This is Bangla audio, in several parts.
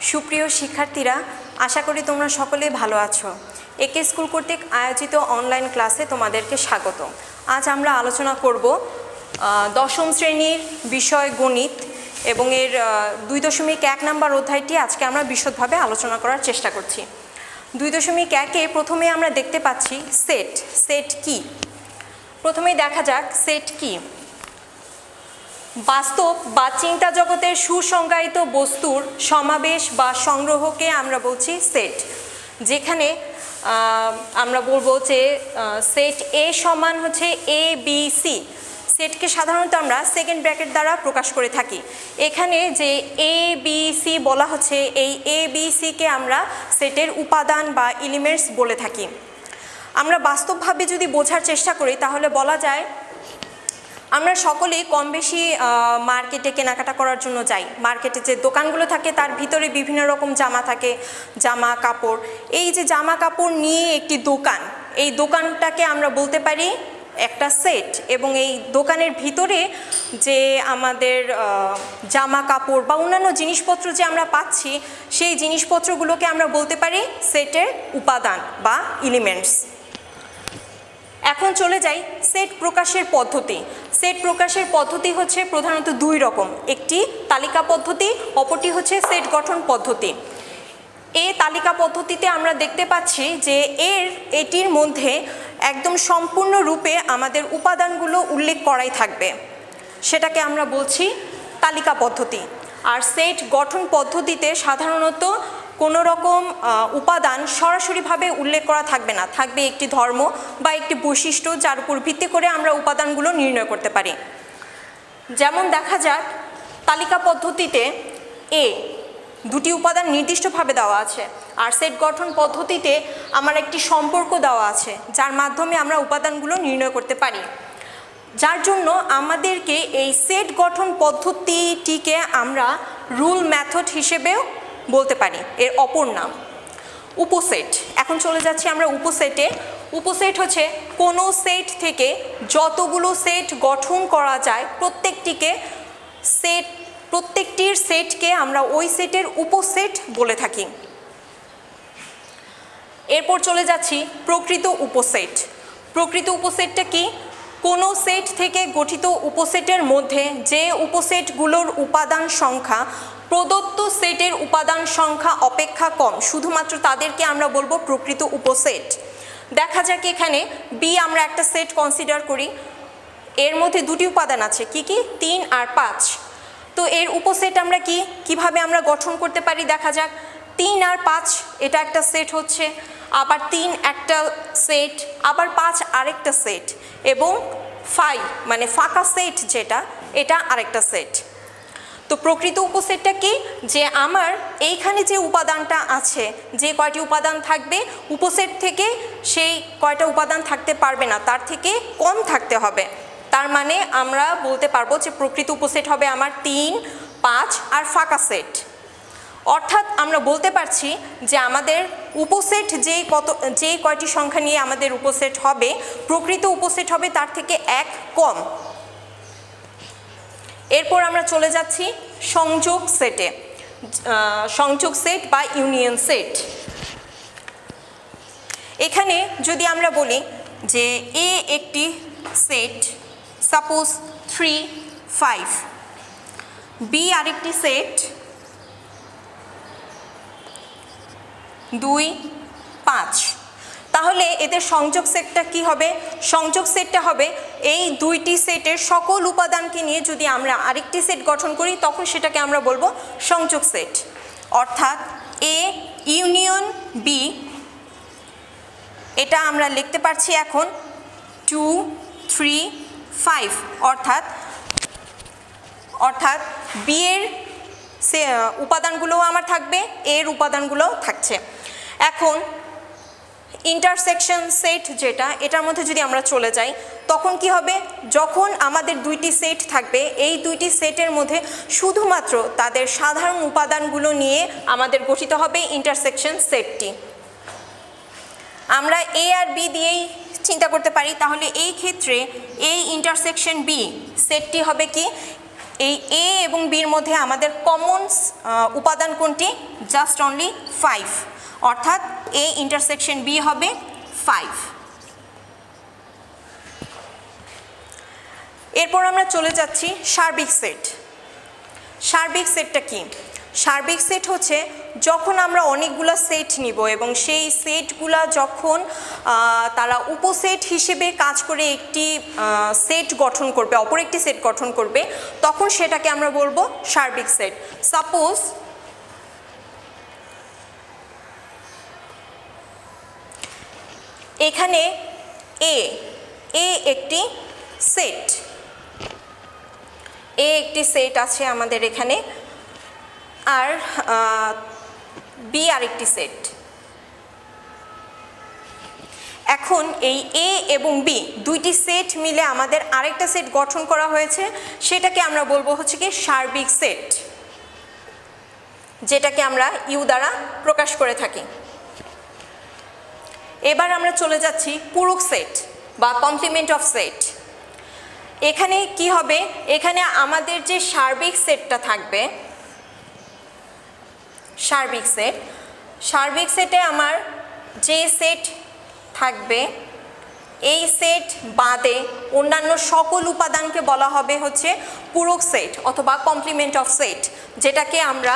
সুপ্রিয় শিক্ষার্থীরা, আশা করি তোমরা সকলে ভালো আছো। একে স্কুল কর্তৃক আয়োজিত অনলাইন ক্লাসে তোমাদেরকে স্বাগত। আজ আমরা আলোচনা করব দশম শ্রেণীর বিষয় গণিত এবং এর 2.1 নম্বর অধ্যায়টি আজকে আমরা বিশদভাবে আলোচনা করার চেষ্টা করছি। 2.1-এ প্রথমে আমরা দেখতে পাচ্ছি সেট। সেট কি? প্রথমেই দেখা যাক সেট কি। বাস্তব বা চিন্তা জগতের সুসংজ্ঞায়িত বস্তুর সমাবেশ বা সংগ্রহকে আমরা বলছি সেট। যেখানে আমরা বলবো যে সেট এ সমান হচ্ছে এ বি সি। সেটকে সাধারণত আমরা সেকেন্ড ব্র্যাকেট দ্বারা প্রকাশ করে থাকি। এখানে যে এ বি সি বলা হচ্ছে, এই এ বি সিকে আমরা সেটের উপাদান বা এলিমেন্টস বলে থাকি। আমরা বাস্তবভাবে যদি বোঝার চেষ্টা করি তাহলে বলা যায় আমরা সকলেই কম বেশি মার্কেটে কেনাকাটা করার জন্য যাই। মার্কেটে যে দোকানগুলো থাকে তার ভিতরে বিভিন্ন রকম জামা থাকে, জামা কাপড়। এই যে জামা কাপড় নিয়ে একটি দোকান, এই দোকানটাকে আমরা বলতে পারি একটা সেট। এবং এই দোকানের ভিতরে যে আমাদের জামা কাপড় বা অন্যান্য জিনিসপত্র যে আমরা পাচ্ছি, সেই জিনিসপত্রগুলোকে আমরা বলতে পারি সেটের উপাদান বা এলিমেন্টস। এখন চলে যাই সেট প্রকাশের পদ্ধতি। সেট প্রকাশের পদ্ধতি হচ্ছে প্রধানত দুই রকম, একটি তালিকা পদ্ধতি, অপরটি হচ্ছে সেট গঠন পদ্ধতি। এই তালিকা পদ্ধতিতে আমরা দেখতে পাচ্ছি যে এটির মধ্যে একদম সম্পূর্ণরূপে আমাদের উপাদানগুলো উল্লেখ করাই থাকবে, সেটাকে আমরা বলছি তালিকা পদ্ধতি। আর সেট গঠন পদ্ধতিতে সাধারণত কোনো রকম উপাদান সরাসরিভাবে উল্লেখ করা থাকবে না, থাকবে একটি ধর্ম বা একটি বৈশিষ্ট্য যার উপর ভিত্তি করে আমরা উপাদানগুলো নির্ণয় করতে পারি। যেমন দেখা যাক তালিকা পদ্ধতিতে দুটি উপাদান নির্দিষ্টভাবে দেওয়া আছে, আর সেট গঠন পদ্ধতিতে আমার একটি সম্পর্ক দেওয়া আছে যার মাধ্যমে আমরা উপাদানগুলো নির্ণয় করতে পারি। যার জন্য আমাদেরকে এই সেট গঠন পদ্ধতিটিকে আমরা রুল মেথড হিসেবেও বলতে পারি। এর অপর নাম উপসেট। এখন চলে যাচ্ছি আমরা উপসেটে। উপসেট হচ্ছে কোনো সেট থেকে যতগুলো সেট গঠন করা যায় প্রত্যেকটির সেটকে আমরা ওই সেটের উপসেট বলে থাকি। এরপর চলে যাচ্ছি প্রকৃত উপসেট। প্রকৃত উপসেটটা কি? কোনো সেট থেকে গঠিত উপসেটের মধ্যে যে উপসেটগুলোর উপাদান সংখ্যা প্রদত্ত সেটের উপাদান সংখ্যা অপেক্ষা কম, শুধুমাত্র তাদেরকে আমরা বলবো প্রকৃত উপসেট। দেখা যাক এখানে বি আমরা একটা সেট কনসিডার করি, এর মধ্যে দুটি উপাদান আছে, কি কি? 3 আর 5। তো এর উপসেট আমরা কিভাবে আমরা গঠন করতে পারি? দেখা যাক 3 আর 5 এটা একটা সেট হচ্ছে, আবার 3 একটা সেট, আবার 5 আরেকটা সেট, এবং 5 মানে ফাঁকা সেট যেটা, এটা আরেকটা সেট। তো প্রকৃত উপসেটটা কি? যে আমার এইখানে যে উপাদানটা আছে, যে কয়টি উপাদান থাকবে উপসেট থেকে সেই কয়টা উপাদান থাকতে পারবে না, তার থেকে কম থাকতে হবে। তার মানে আমরা বলতে পারবো যে প্রকৃত উপসেট হবে আমার 3, 5 আর ফাঁকা সেট। অর্থাৎ আমরা বলতে পারছি যে আমাদের উপসেট যে কয়টি সংখ্যা নিয়ে আমাদের উপসেট হবে, প্রকৃত উপসেট হবে তার থেকে 1 কম। এরপর আমরা চলে যাচ্ছি সংযোগ সেটে। সংযোগ সেট বা ইউনিয়ন সেট। এখানে যদি আমরা বলি যে এ একটি সেট, সাপোজ 3, 5, বি আরেকটি সেট 2, 5, তাহলে এদের সংযোগ সেটটা কি হবে? সংযোগ সেটটা হবে এই দুইটি সেটের সকল উপাদানকে নিয়ে যদি আমরা আরেকটি সেট গঠন করি তখন সেটাকে আমরা বলবো সংযোগ সেট। অর্থাৎ এ ইউনিয়ন বি, এটা আমরা লিখতে পারছি এখন 2, 3, 5, অর্থাৎ বি এর উপাদানগুলোও আমার থাকবে, এর উপাদানগুলোও থাকছে। এখন ইন্টারসেকশন সেট যেটা, এটার মধ্যে যদি আমরা চলে যাই তখন কি হবে? যখন আমাদের দুইটি সেট থাকবে, এই দুইটি সেটের মধ্যে শুধুমাত্র তাদের সাধারণ উপাদানগুলো নিয়ে আমাদের গঠিত হবে ইন্টারসেকশন সেটটি। আমরা এ আর বি দিয়েই চিন্তা করতে পারি, তাহলে এই ক্ষেত্রে এই ইন্টারসেকশন বি সেটটি হবে কি? এই এ এবং বির মধ্যে আমাদের কমন উপাদান কোনটি? জাস্ট অনলি 5, অর্থাৎ এ ইন্টারসেকশন বি হবে 5। এরপর আমরা চলে যাচ্ছি সার্বিক সেট। সার্বিক সেটটা কি? সার্বিক সেট হচ্ছে যখন আমরা অনেকগুলো সেট নিব এবং সেই সেটগুলা যখন তারা উপসেট হিসেবে কাজ করে একটি সেট গঠন করবে, অপর একটি সেট গঠন করবে, তখন সেটাকে আমরা বলবো সার্বিক সেট। সাপোজ এখানে এ একটি সেট, এ একটি সেট আছে আমাদের এখানে, আর বি আরেকটি সেট। এখন এই এ এবং বি দুইটি সেট মিলে আমাদের আরেকটা সেট গঠন করা হয়েছে, সেটাকে আমরা বলবো হচ্ছে কি সার্বিক সেট, যেটাকে আমরা ইউ দ্বারা প্রকাশ করে থাকি। এবার আমরা চলে যাচ্ছি পূরক সেট বা কমপ্লিমেন্ট অফ সেট। এখানে কি হবে? এখানে আমাদের যে সার্বিক সেটটা থাকবে, সার্বিক সেটে আমার যে সেট থাকবে, এই সেট বাদে অন্যান্য সকল উপাদানকে বলা হবে হচ্ছে পূরক সেট অথবা কমপ্লিমেন্ট অফ সেট, যেটাকে আমরা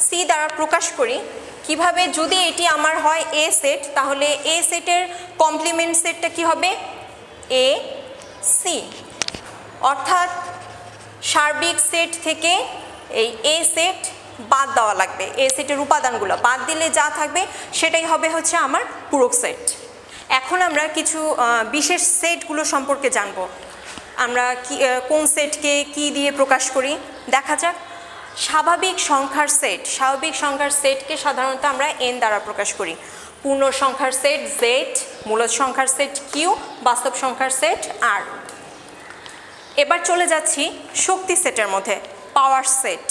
সি দ্বারা প্রকাশ করি। কিভাবে? যদি এটি আমার হয় এ সেট, তাহলে এ সেটের কমপ্লিমেন্ট সেটটা কি হবে? A C. অর্থাৎ সার্বিক সেট থেকে এই এ সেট বাদ দেওয়া লাগবে, এ সেটের উপাদানগুলো বাদ দিলে যা থাকবে সেটাই হবে হচ্ছে আমার পূরক সেট। এখন আমরা কিছু বিশেষ সেটগুলো সম্পর্কে জানব। আমরা কোন সেটকে কি দিয়ে প্রকাশ করি দেখা যাক। স্বাভাবিক সংখ্যার সেট, স্বাভাবিক সংখ্যার সেটকে সাধারণত আমরা এন দ্বারা প্রকাশ করি। পূর্ণ সংখ্যার সেট জেড, মূলদ সংখ্যার সেট কিউ, বাস্তব সংখ্যার সেট আর। এবার চলে যাচ্ছি শক্তি সেটের মধ্যে, পাওয়ার সেট।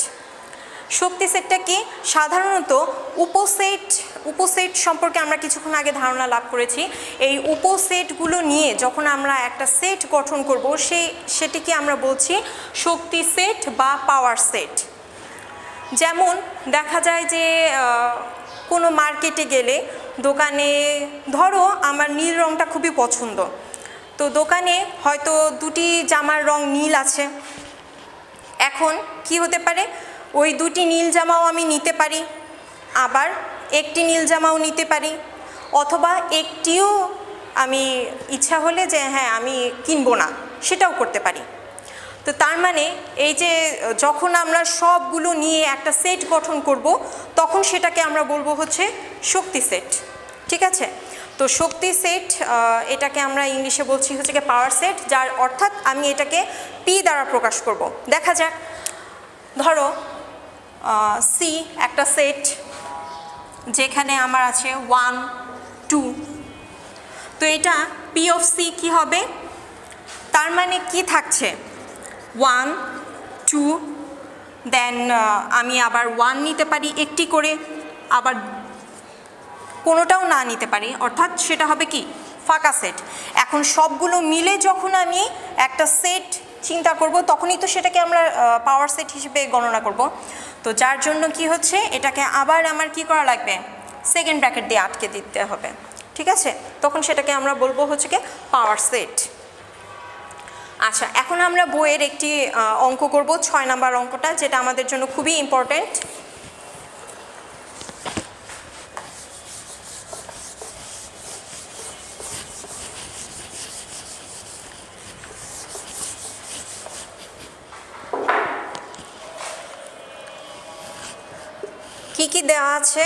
শক্তি সেটটা কি? সাধারণত উপসেট সম্পর্কে আমরা কিছুক্ষণ আগে ধারণা লাভ করেছি। এই উপসেটগুলো নিয়ে যখন আমরা একটা সেট গঠন করব, সেটিকে আমরা বলছি শক্তি সেট বা পাওয়ার সেট। যেমন দেখা যায় যে কোনো মার্কেটে গেলে দোকানে, ধরো আমার নীল রঙটা খুবই পছন্দ, তো দোকানে হয়তো দুটি জামার রং নীল আছে। এখন কি হতে পারে? ওই দুটি নীল জামাও আমি নিতে পারি, আবার একটি নীল জামাও নিতে পারি, অথবা একটিও আমি ইচ্ছা হলে যে হ্যাঁ আমি কিনবো না, সেটাও করতে পারি। তো তার মানে এই যে যখন আমরা সবগুলো নিয়ে একটা সেট গঠন করব, তখন সেটাকে আমরা বলবো হচ্ছে শক্তি সেট। ঠিক আছে? তো শক্তি সেট, এটাকে আমরা ইংলিশে বলছি হচ্ছে কি পাওয়ার সেট, যার অর্থাৎ আমি এটাকে পি দ্বারা প্রকাশ করব। দেখা যাক, ধরো সি একটা সেট যেখানে আমার আছে 1 2, তো এটা পি অফ সি কি হবে? তার মানে কি থাকছে? 1 2, দেন আমি আবার 1 নিতে পারি একটি করে, আবার কোনোটাও না নিতে পারি, অর্থাৎ সেটা হবে কি ফাঁকা সেট। এখন সবগুলো মিলে যখন আমি একটা সেট চিন্তা করব, তখনই তো সেটাকে আমরা পাওয়ার সেট হিসেবে গণনা করব। তো যার জন্য কি হচ্ছে, এটাকে আবার আমার কি করা লাগবে? সেকেন্ড ব্র্যাকেট দিয়ে আটকে দিতে হবে। ঠিক আছে? তখন সেটাকে আমরা বলবো হচ্ছে কি পাওয়ার সেট। আচ্ছা, এখন আমরা বইয়ের একটি অঙ্ক করব, 6 নাম্বার অঙ্কটা, যেটা আমাদের জন্য খুবই ইম্পর্ট্যান্ট। কি কি দেওয়া আছে?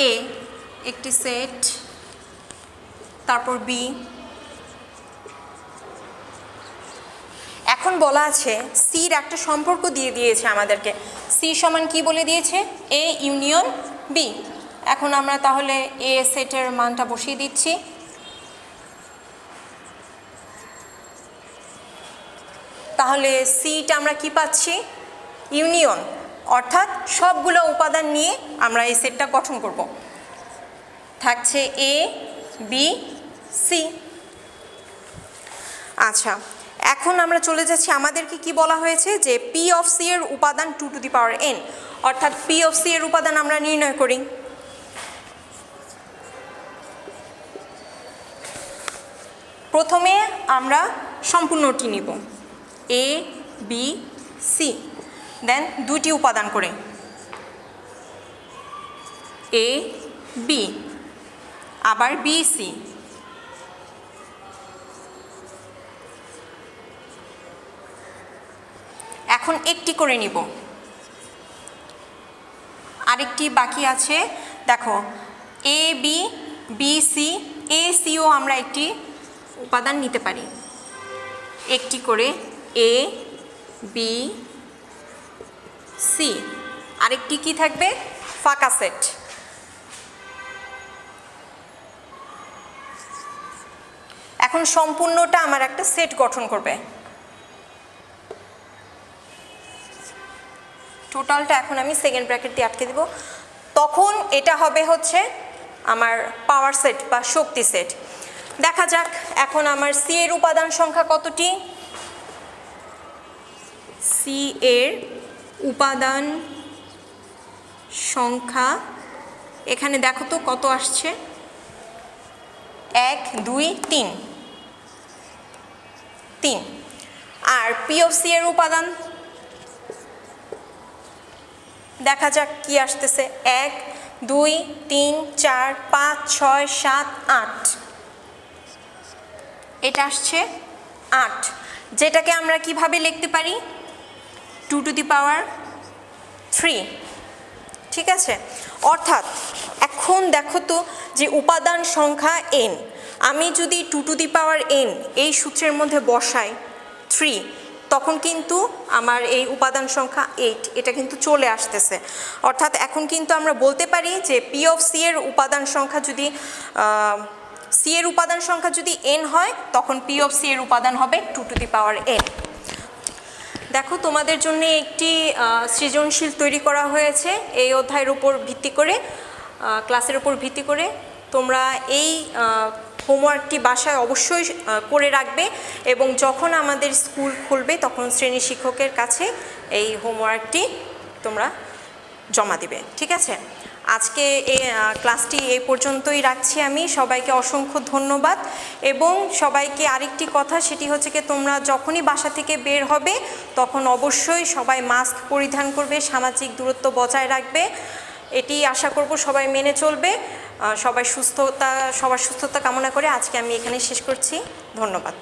এ একটি সেট, তারপর বি। এখন বলা আছে সির একটা সম্পর্ক দিয়ে দিয়েছে আমাদেরকে। সি সমান কি বলে দিয়েছে? A union B. এখন আমরা তাহলে এ সেটের মানটা বসিয়ে দিচ্ছি। তাহলে সিটা আমরা কি পাচ্ছি? ইউনিয়ন, অর্থাৎ সবগুলো উপাদান নিয়ে আমরা এই সেটটা গঠন করব। থাকছে এ বি সি। আচ্ছা, এখন আমরা চলে যাচ্ছি, আমাদেরকে কি বলা হয়েছে যে পি অফ সি এর উপাদান 2n, অর্থাৎ পি অফ সি এর উপাদান আমরা নির্ণয় করি। প্রথমে আমরা সম্পূর্ণটি নিব, এ বি সি, দেন দুটি উপাদান করে এ বি, আবার বি সি, এখন একটি করে নিব, আরেকটি বাকি আছে। দেখো A B B C, A CO আমরা একটি উপাদান নিতে পারি, একটি করে এ বি সি, আরেকটি কি থাকবে, ফাঁকা সেট। এখন সম্পূর্ণটা আমার একটা সেট গঠন করবে, টোটালটা এখন আমি সেকেন্ড ব্র্যাকেট দিয়ে আটকে দিব, তখন এটা হবে হচ্ছে আমার পাওয়ার সেট বা শক্তি সেট। দেখা যাক এখন আমার সি এর উপাদান সংখ্যা কতটি। সি এর উপাদান সংখ্যা এখানে দেখো তো কত আসছে, 1 2 3 3। আর পি অফ সি এর উপাদান দেখা যাক কি আসতেছে, 1 2 3 4 5 6 7 8, এটা আসছে 8, যেটাকে আমরা কিভাবে লিখতে পারি, 2 টু দি পাওয়ার 3। ঠিক আছে, অর্থাৎ এখন দেখো তো যে উপাদান সংখ্যা n, আমি যদি 2 টু দি পাওয়ার n এই সূত্রের মধ্যে বসাই 3, তখন কিন্তু আমার এই উপাদান সংখ্যা 8, এটা কিন্তু চলে আসতেছে। অর্থাৎ এখন কিন্তু আমরা বলতে পারি যে পি অফ সি এর উপাদান সংখ্যা যদি সি এর উপাদান সংখ্যা যদি n হয়, তখন পি অফ সি এর উপাদান হবে 2 টু দি পাওয়ার n। দেখো তোমাদের জন্য একটি সৃজনশীল তৈরি করা হয়েছে এই অধ্যায়ের উপর ভিত্তি করে, ক্লাসের উপর ভিত্তি করে। তোমরা এই হোমওয়ার্কটি বাসায় অবশ্যই করে রাখবে, এবং যখন আমাদের স্কুল খুলবে তখন শ্রেণী শিক্ষকের কাছে এই হোমওয়ার্কটি তোমরা জমা দিবে। ঠিক আছে, আজকে এই ক্লাসটি এই পর্যন্তই রাখছি আমি। সবাইকে অসংখ্য ধন্যবাদ, এবং সবাইকে আরেকটি কথা, সেটি হচ্ছে কি তোমরা যখনই বাসা থেকে বের হবে তখন অবশ্যই সবাই মাস্ক পরিধান করবে, সামাজিক দূরত্ব বজায় রাখবে, এটি আশা করব সবাই মেনে চলবে। সবার সুস্থতা কামনা করে আজকে আমি এখানে শেষ করছি। ধন্যবাদ।